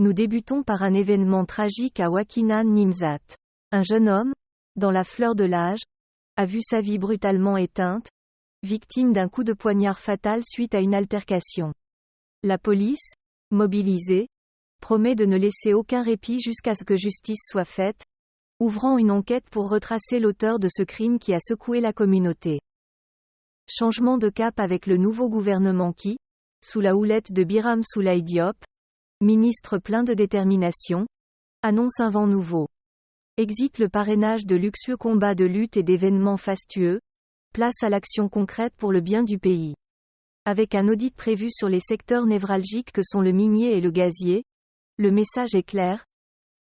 Nous débutons par un événement tragique à Wakhinane Nimzat. Un jeune homme, dans la fleur de l'âge, a vu sa vie brutalement éteinte, victime d'un coup de poignard fatal suite à une altercation. La police, mobilisée, promet de ne laisser aucun répit jusqu'à ce que justice soit faite, ouvrant une enquête pour retracer l'auteur de ce crime qui a secoué la communauté. Changement de cap avec le nouveau gouvernement qui, sous la houlette de Birame Souleye Diop, ministre plein de détermination, annonce un vent nouveau. Exit le parrainage de luxueux combats de lutte et d'événements fastueux, place à l'action concrète pour le bien du pays. Avec un audit prévu sur les secteurs névralgiques que sont le minier et le gazier, le message est clair,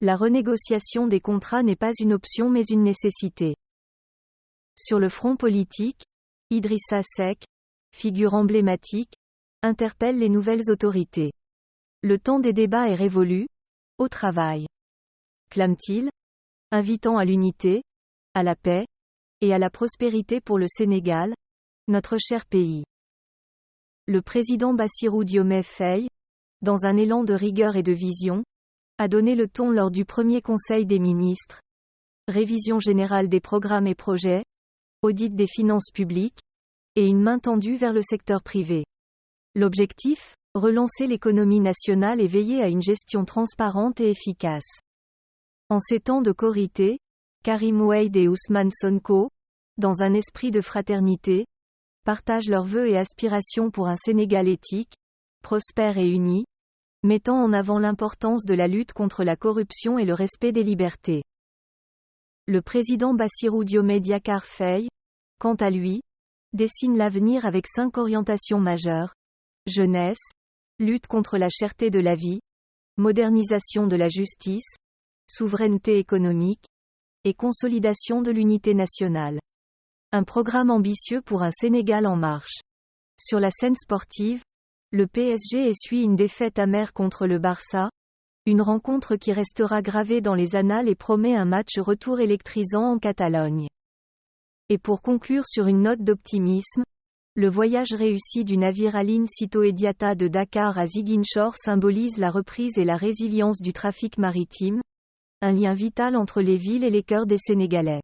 la renégociation des contrats n'est pas une option mais une nécessité. Sur le front politique, Idrissa Seck, figure emblématique, interpelle les nouvelles autorités. Le temps des débats est révolu, au travail. Clame-t-il, invitant à l'unité, à la paix, et à la prospérité pour le Sénégal, notre cher pays. Le président Bassirou Diomaye Faye, dans un élan de rigueur et de vision, a donné le ton lors du premier Conseil des ministres. Révision générale des programmes et projets, audit des finances publiques, et une main tendue vers le secteur privé. L'objectif, relancer l'économie nationale et veiller à une gestion transparente et efficace. En ces temps de corité, Karim Wade et Ousmane Sonko, dans un esprit de fraternité, partagent leurs vœux et aspirations pour un Sénégal éthique, prospère et uni, mettant en avant l'importance de la lutte contre la corruption et le respect des libertés. Le président Bassirou Diomaye Diakhar Faye, quant à lui, dessine l'avenir avec 5 orientations majeures: jeunesse, lutte contre la cherté de la vie, modernisation de la justice, souveraineté économique, et consolidation de l'unité nationale. Un programme ambitieux pour un Sénégal en marche. Sur la scène sportive, le PSG essuie une défaite amère contre le Barça, une rencontre qui restera gravée dans les annales et promet un match retour électrisant en Catalogne. Et pour conclure sur une note d'optimisme, le voyage réussi du navire Aline Sitoé Diatta de Dakar à Ziguinchor symbolise la reprise et la résilience du trafic maritime, un lien vital entre les villes et les cœurs des Sénégalais.